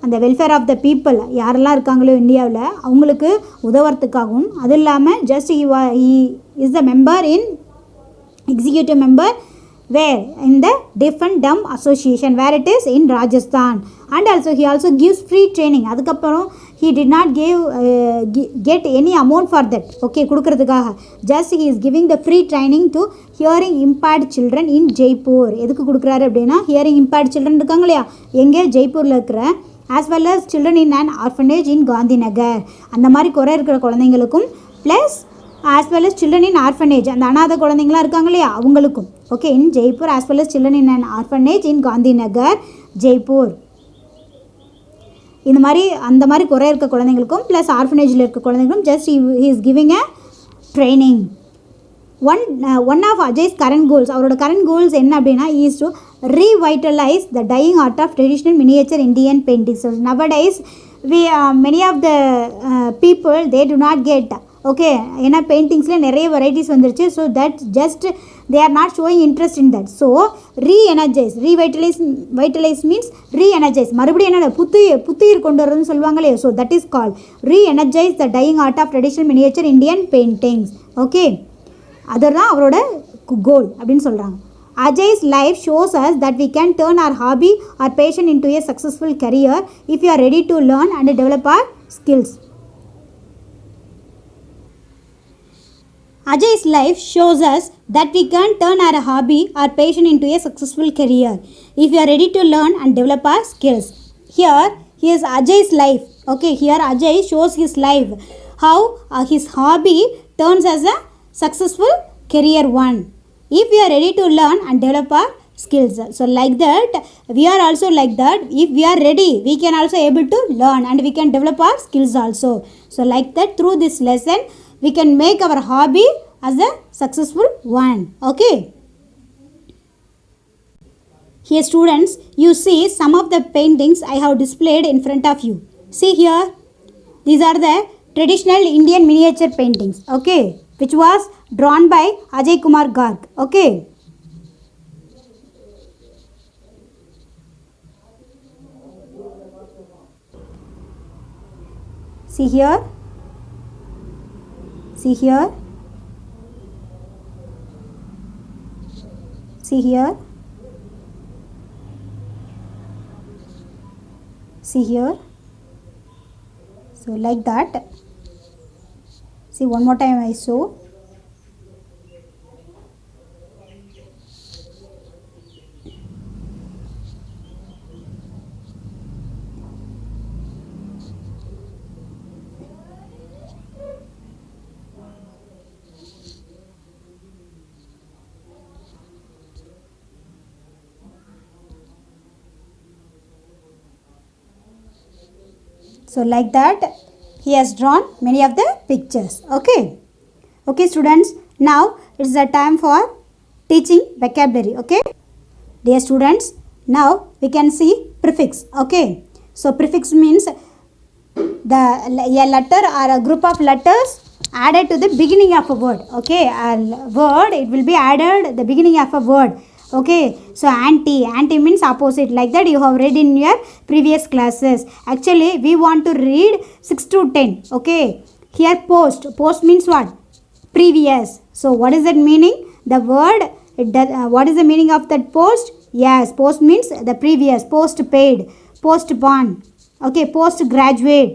அந்த வெல்ஃபேர் ஆஃப் த பீப்புள் யாரெல்லாம் இருக்காங்களோ இந்தியாவில் அவங்களுக்கு உதவுறதுக்காகவும், அது இல்லாமல் just he is the member in executive member where in the Deaf and Dumb Association, where it is in Rajasthan. And also he also gives free training. அதுக்கப்புறம் he did not get any amount for that, okay, கொடுக்கறதுக்காக just he is giving the free training to hearing impaired children in Jaipur. எதுக்கு கொடுக்குறாரு அப்படின்னா, hearing impaired children இருக்காங்க இல்லையா, எங்கே ஜெய்ப்பூரில் இருக்கிற as well as children in an orphanage in Gandhinagar, அந்த மாதிரி குறை இருக்கிற குழந்தைங்களுக்கும் plus as well as children in orphanage, அந்த அனாதை குழந்தைங்களாம் இருக்காங்க இல்லையா அவங்களுக்கும், okay, in Jaipur as well as children in an orphanage in Gandhinagar, Jaipur. இந்த மாதிரி அந்த மாதிரி குறை இருக்க குழந்தைங்களுக்கும் ப்ளஸ் ஆர்ஃபனேஜில் இருக்க குழந்தைங்களுக்கும் just he is giving a training. One of Ajay's current goals, அவரோட current goals என்ன அப்படின்னா, is to revitalize the dying art of traditional miniature Indian paintings. So nowadays many of the people they do not get, okay, ஏன்னா பெயிண்டிங்ஸில் நிறைய varieties வந்துருச்சு. So that just they are not showing interest in that. So revitalise means reenergise, மறுபடியும் என்ன புத்துயிர் கொண்டு வரதுன்னு சொல்லுவாங்களே. So that is call reenergise the dying art of traditional miniature Indian paintings. Okay, அதுதான் அவரோட கோல் அப்படின்னு சொல்கிறாங்க. Ajay's life shows us that we can turn our hobby or passion into a successful career if we are ready to learn and develop our skills. Ajay's life shows us that we can turn our hobby or passion into a successful career if we are ready to learn and develop our skills. Here is Ajay's life. Okay, here Ajay shows his life, how his hobby turns as a successful career one if we are ready to learn and develop our skills. So like that, we are also like that. If we are ready, we can also able to learn and we can develop our skills also. So like that, through this lesson, we can make our hobby as a successful one. Okay. Here students, you see some of the paintings I have displayed in front of you. See here, these are the traditional Indian miniature paintings, okay, which was drawn by Ajay Kumar Garg. Okay. See here. See here. See here. See here. So like that. See one more time I show. So like that he has drawn many of the pictures. Okay. Okay students, now it's the time for teaching vocabulary. Okay. Dear students, now we can see prefix. Okay. So prefix means a letter or a group of letters added to the beginning of a word. Okay. A word, it will be added at the beginning of a word. Okay, so anti means opposite, like that you have read in your previous classes. Actually we want to read 6 to 10. Okay, here post means what? Previous. So what is that meaning? The word, what is the meaning of that post? Yes, post means the previous, post paid, postpone, okay, post graduate,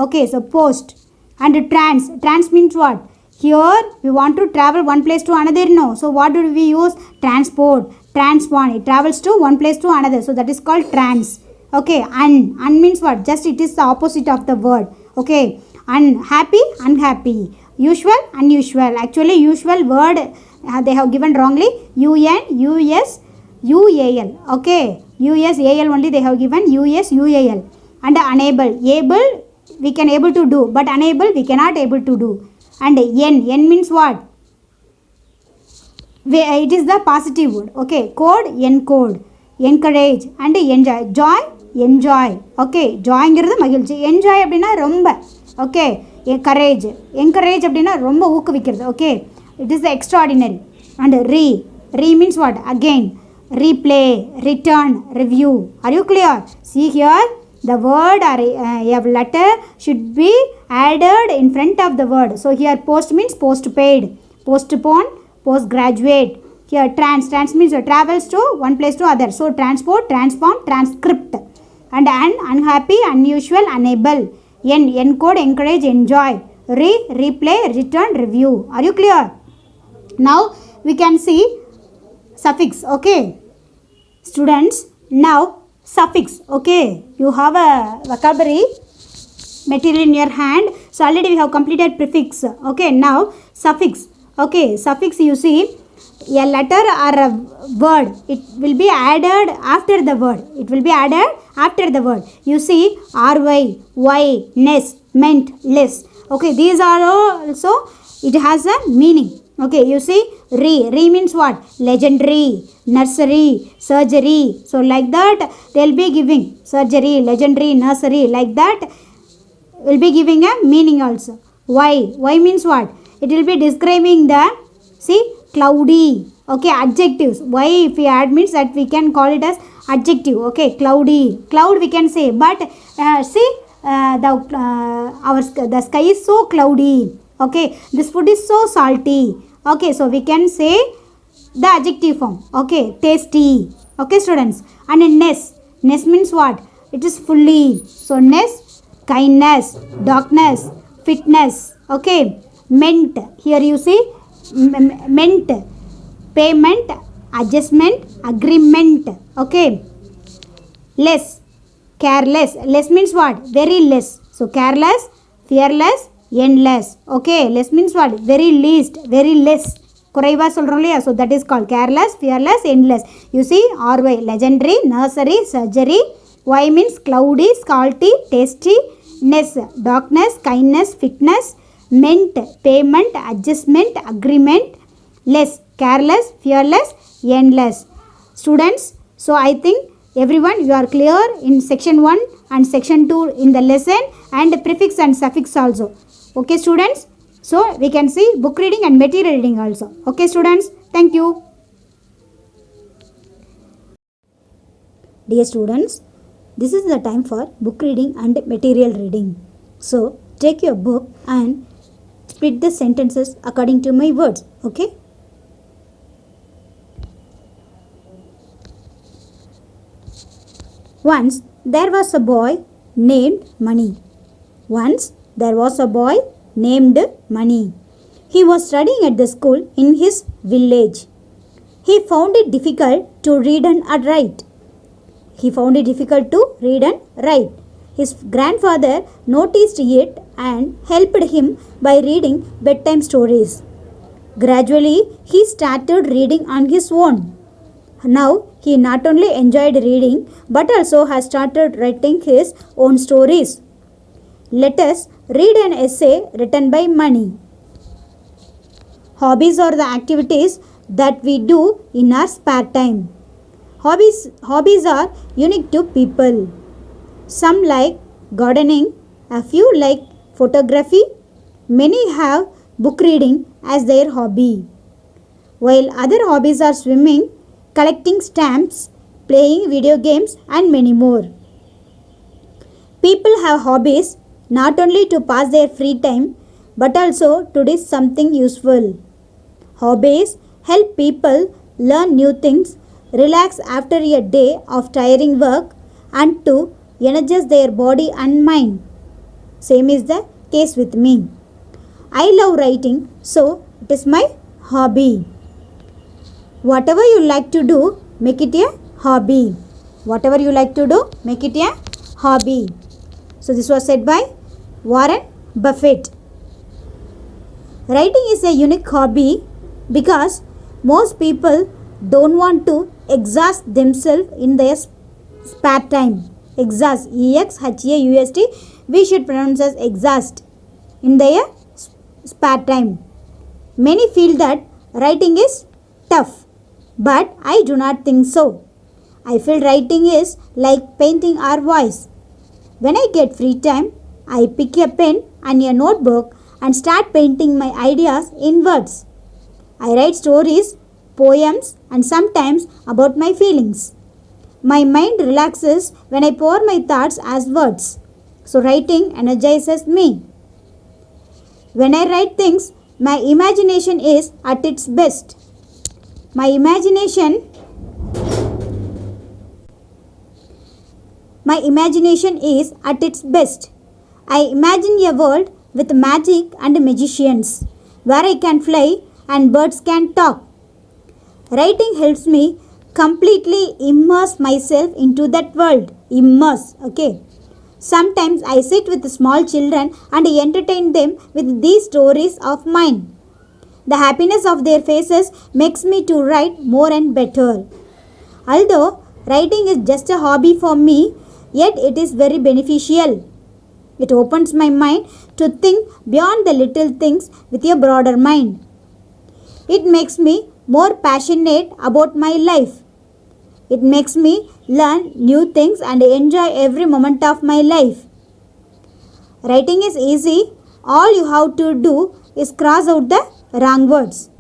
okay, so post. And trans means what? Here we want to travel one place to another, no, so what do we use? Transport, transport, it travels to one place to another, so that is called trans. Okay, un means what? Just it is the opposite of the word. Okay, unhappy, unhappy, usual, unusual. Actually usual word they have given wrongly, unusual. Okay, usal only they have given, usual. And unable, able we can able to do, but unable we cannot able to do. And n means what? It is the positive word. Okay, code, encode, encourage and enjoy. Joy, enjoy. Okay, ஜாய்ங்கிறது மகிழ்ச்சி, enjoy அப்படின்னா ரொம்ப. Okay, courage, encourage அப்படின்னா ரொம்ப ஊக்குவிக்கிறது. Okay, it is extraordinary. And re means what? Again, replay, return, review. Are you clear? See here, the word or a letter should be added in front of the word. So here post means postpaid, postpone, postgraduate. Here trans means travels to one place to other. So transport, transform, transcript. And unhappy, unusual, unable. Encode, encourage, enjoy. Replay, return, review. Are you clear? Now we can see suffix. Okay, students, now suffix. Okay, you have a vocabulary material in your hand, so already we have completed prefix. Okay, now suffix. Okay, suffix, you see a letter or a word, it will be added after the word. It will be added after the word. You see ry, y, ness, meant, less. Okay, these are also, it has a meaning. Okay, you see re means what? Legendary, nursery, surgery. So like that they will be giving surgery, legendary, nursery, like that will be giving a meaning also. Y means what? It will be describing the, see, cloudy. Okay, adjectives. Y if we add means that we can call it as adjective. Okay, cloudy, cloud we can say, but see the sky is so cloudy. Okay, this food is so salty. Okay, so we can say the adjective form. Okay, tasty. Okay, students. And ness means what? It is fully. So ness, kindness, darkness, fitness. Okay, meant, here you see meant, payment, adjustment, agreement. Okay, less, careless. Less means what? Very less. So careless, fearless, endless. Okay, less means what? Very least, very less, குறைவா சொல்றோம் இல்லையா? So that is called careless, fearless, endless. You see ry, legendary, nursery, surgery. Y means cloudy, salty, tasty. Ness, darkness, kindness, fitness. Meant, payment, adjustment, agreement. Less, careless, fearless, endless. Students, so I think everyone you are clear in section 1 and section 2 in the lesson, and prefix and suffix also. Okay, students, so we can see book reading and material reading also. Okay, students, thank you. Dear students, this is the time for book reading and material reading. So take your book and split the sentences according to my words. Okay, once there was a boy named Money. Once there was a boy named Money. He was studying at the school in his village. He found it difficult to read and write. His grandfather noticed it and helped him by reading bedtime stories. Gradually, he started reading on his own. Now, he not only enjoyed reading but also has started writing his own stories. Let us read an essay written by Money. Hobbies are the activities that we do in our spare time. Hobbies are unique to people. Some like gardening, a few like photography, many have book reading as their hobby, while other hobbies are swimming, collecting stamps, playing video games, and many more. People have hobbies not only to pass their free time but also to do something useful. Hobbies help people learn new things, relax after a day of tiring work, and to energize their body and mind. Same is the case with me. I love writing, so it is my hobby. Whatever you like to do, make it a hobby. Whatever you like to do, make it a hobby. So this was said by Warren Buffett. Writing is a unique hobby because most people don't want to exhaust themselves in their spare time. Exhaust, E-X-H-A-U-S-T, we should pronounce as exhaust in their spare time. Many feel that writing is tough, but I do not think so. I feel writing is like painting our voice. When I get free time, I pick a pen and a notebook and start painting my ideas in words. I write stories, poems, and sometimes about my feelings. My mind relaxes when I pour my thoughts as words. So writing energizes me. When I write things, my imagination is at its best. My imagination is at its best. I imagine a world with magic and magicians, where I can fly and birds can talk. Writing helps me completely immerse myself into that world. Immerse, okay. Sometimes I sit with small children and entertain them with these stories of mine. The happiness of their faces makes me to write more and better. Although writing is just a hobby for me, yet it is very beneficial. It opens my mind to think beyond the little things with a broader mind. It makes me more passionate about my life. It makes me learn new things and enjoy every moment of my life. Writing is easy. All you have to do is cross out the wrong words.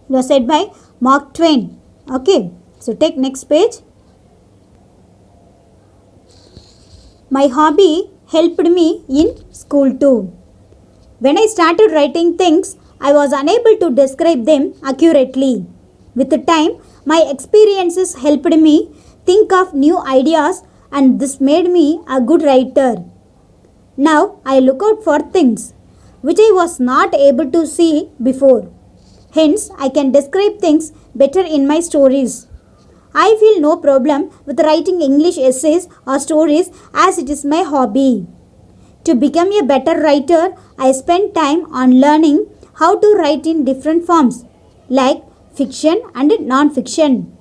It was said by Mark Twain. Okay, so take next page. My hobby helped me in school too. When I started writing things, I was unable to describe them accurately. With time, my experiences helped me think of new ideas, and this made me a good writer. Now I look out for things which I was not able to see before. Hence, I can describe things better in my stories. I feel no problem with writing English essays or stories as it is my hobby. To become a better writer, I spend time on learning how to write in different forms like fiction and non-fiction.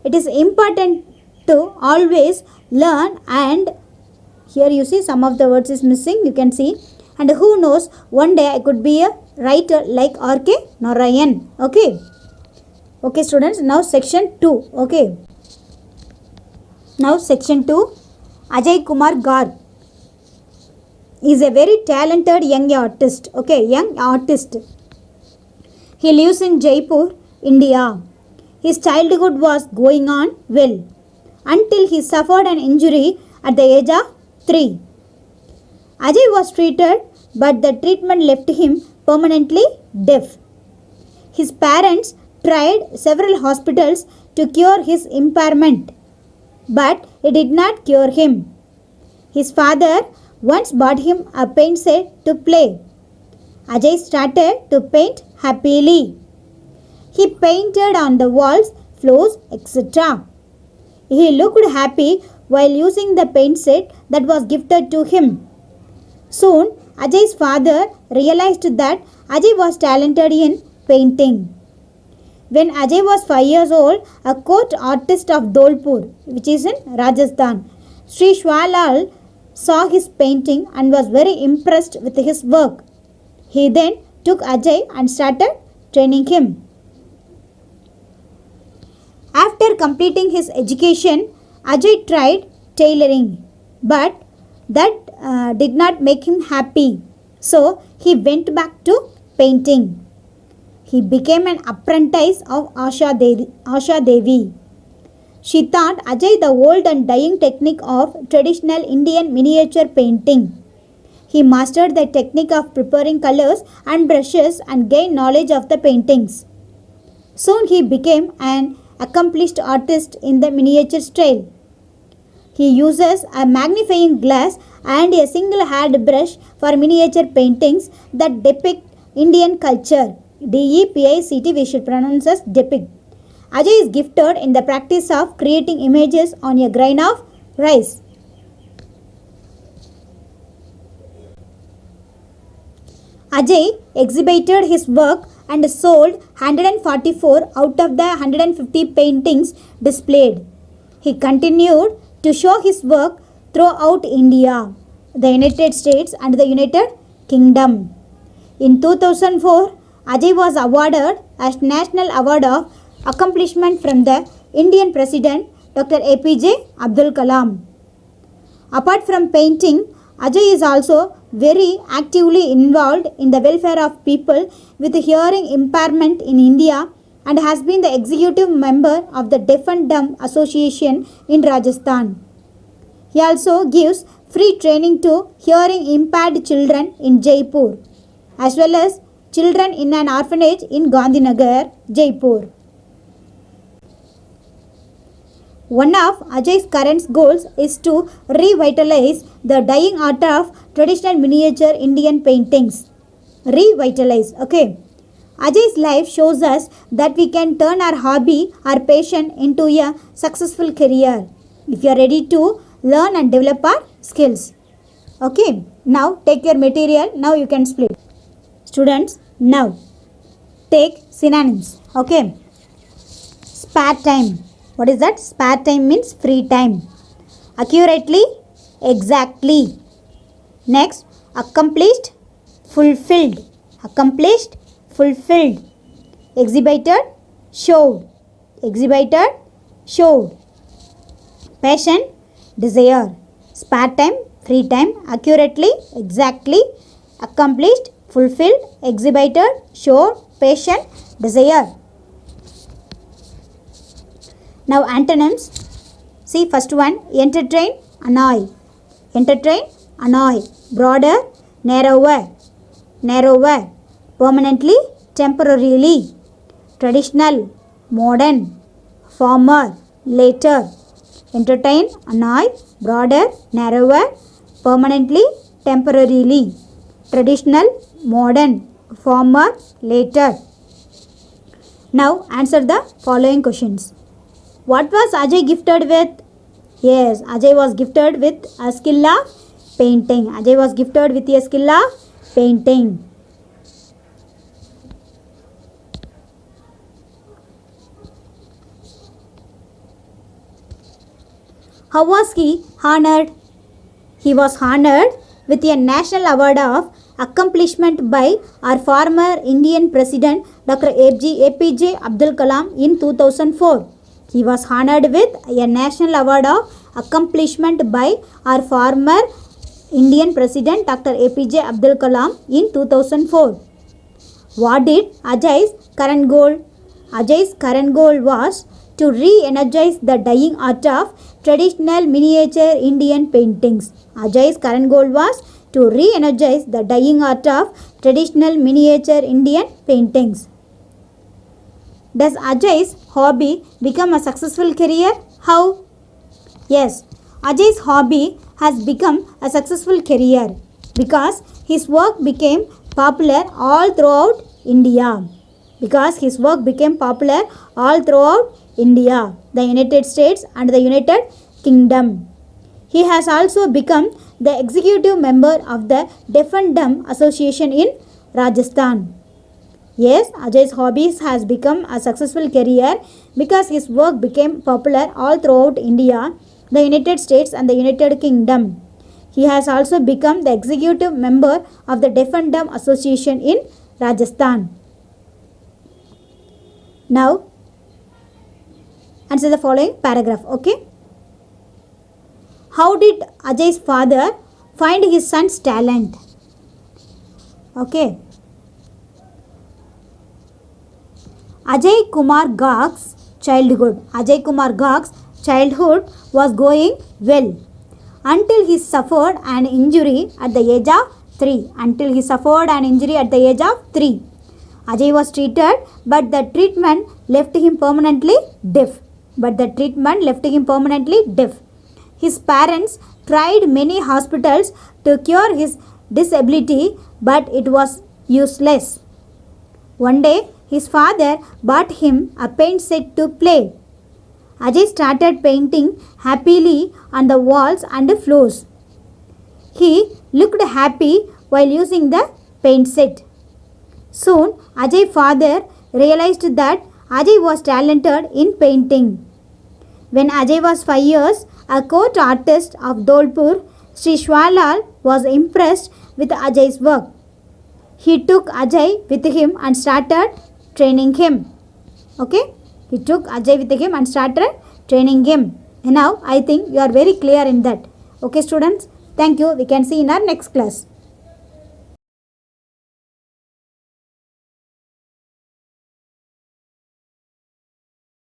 It is important to always learn, and here you see some of the words is missing, you can see. And who knows, one day I could be a writer like R.K. Narayan. Okay. Okay students, now section 2. Okay. Now section 2. Ajay Kumar Garg is a very talented young artist. Okay, young artist. He lives in Jaipur, India. His childhood was going on well until he suffered an injury at the age of 3. Ajay was treated, but the treatment left him permanently deaf. His parents tried several hospitals to cure his impairment, but it did not cure him. His father once bought him a paint set to play. Ajay started to paint happily. He painted on the walls, floors, etc. He looked happy while using the paint set that was gifted to him. Soon, Ajay's father realized that Ajay was talented in painting. When Ajay was 5 years old, a court artist of Dholpur, which is in Rajasthan, Sri Shwalal, saw his painting and was very impressed with his work. He then took Ajay and started training him. After completing his education, Ajay tried tailoring, but that did not make him happy. So he went back to painting. He became an apprentice of Asha Devi. She taught Ajay the old and dying technique of traditional Indian miniature painting. He mastered the technique of preparing colors and brushes and gained knowledge of the paintings. Soon he became an accomplished artist in the miniature style. He uses a magnifying glass and a single hand brush for miniature paintings that depict Indian culture. DEPICT we should pronounce as depict. Ajay is gifted in the practice of creating images on a grain of rice. Ajay exhibited his work and sold 144 out of the 150 paintings displayed. He continued to show his work throughout India, the United States and the United Kingdom. In 2004, Ajay was awarded as National Award of Accomplishment from the Indian President Dr. APJ Abdul Kalam. Apart from painting, Ajay is also very actively involved in the welfare of people with hearing impairment in India and has been the executive member of the Deaf and Dumb Association in Rajasthan. He also gives free training to hearing impaired children in Jaipur as well as children in an orphanage in Gandhinagar, Jaipur. One of Ajay's current goals is to revitalize the dying art of traditional miniature Indian paintings. Revitalize, okay. Ajay's life shows us that we can turn our hobby, our passion into a successful career if you are ready to learn and develop our skills. Okay, now take your material, now you can split. Students, now take synonyms, okay. Spare time. What is that? Spare time means free time. Accurately, exactly. Next, accomplished, fulfilled. Accomplished, fulfilled. Exhibited, showed. Exhibited, showed. Passion, desire. Spare time, free time. Accurately, exactly. Accomplished, fulfilled, exhibited, showed, passion, desire. Now antonyms. See first one, entertain, annoy. Entertain, annoy. Broader, narrower. Narrower. Permanently, temporarily. Traditional, modern. Former, later. Entertain, annoy. Broader, narrower. Permanently, temporarily. Traditional, modern. Former, later. Now answer the following questions. What was Ajay gifted with? Yes, Ajay was gifted with a skill of painting. Ajay was gifted with a skill of painting. How was he honored? He was honored with a National Award of Accomplishment by our former Indian President Dr. APJ Abdul Kalam in 2004. He was honored with a National Award of Accomplishment by our former Indian President Dr. APJ Abdul Kalam in 2004. What did Ajay's current goal? Ajay's current goal was to re-energize the dying art of traditional miniature Indian paintings. Ajay's current goal was to re-energize the dying art of traditional miniature Indian paintings. Does Ajay's hobby become a successful career? How? Yes, Ajay's hobby has become a successful career because his work became popular all throughout India. Because his work became popular all throughout India, the United States and the United Kingdom. He has also become the executive member of the Deaf and Dumb Association in Rajasthan. Yes, Ajay's hobbies has become a successful career because his work became popular all throughout India, the United States and the United Kingdom. He has also become the executive member of the Deaf and Dumb Association in Rajasthan. Now, answer the following paragraph, okay? How did Ajay's father find his son's talent? Okay. Ajay Kumar Garg's childhood. Ajay Kumar Garg's childhood was going well until he suffered an injury at the age of 3. Until he suffered an injury at the age of 3. Ajay was treated, but the treatment left him permanently deaf. But the treatment left him permanently deaf. His parents tried many hospitals to cure his disability, but it was useless. One day, his father bought him a paint set to play. Ajay started painting happily on the walls and floors. He looked happy while using the paint set. Soon, Ajay's father realized that Ajay was talented in painting. When Ajay was 5 years, a court artist of Dholpur, Sri Shwalal, was impressed with Ajay's work. He took Ajay with him and started training him. Okay? He took Ajay with him and started training him. And now I think you are very clear in that. Okay, students? Thank you. We can see in our next class.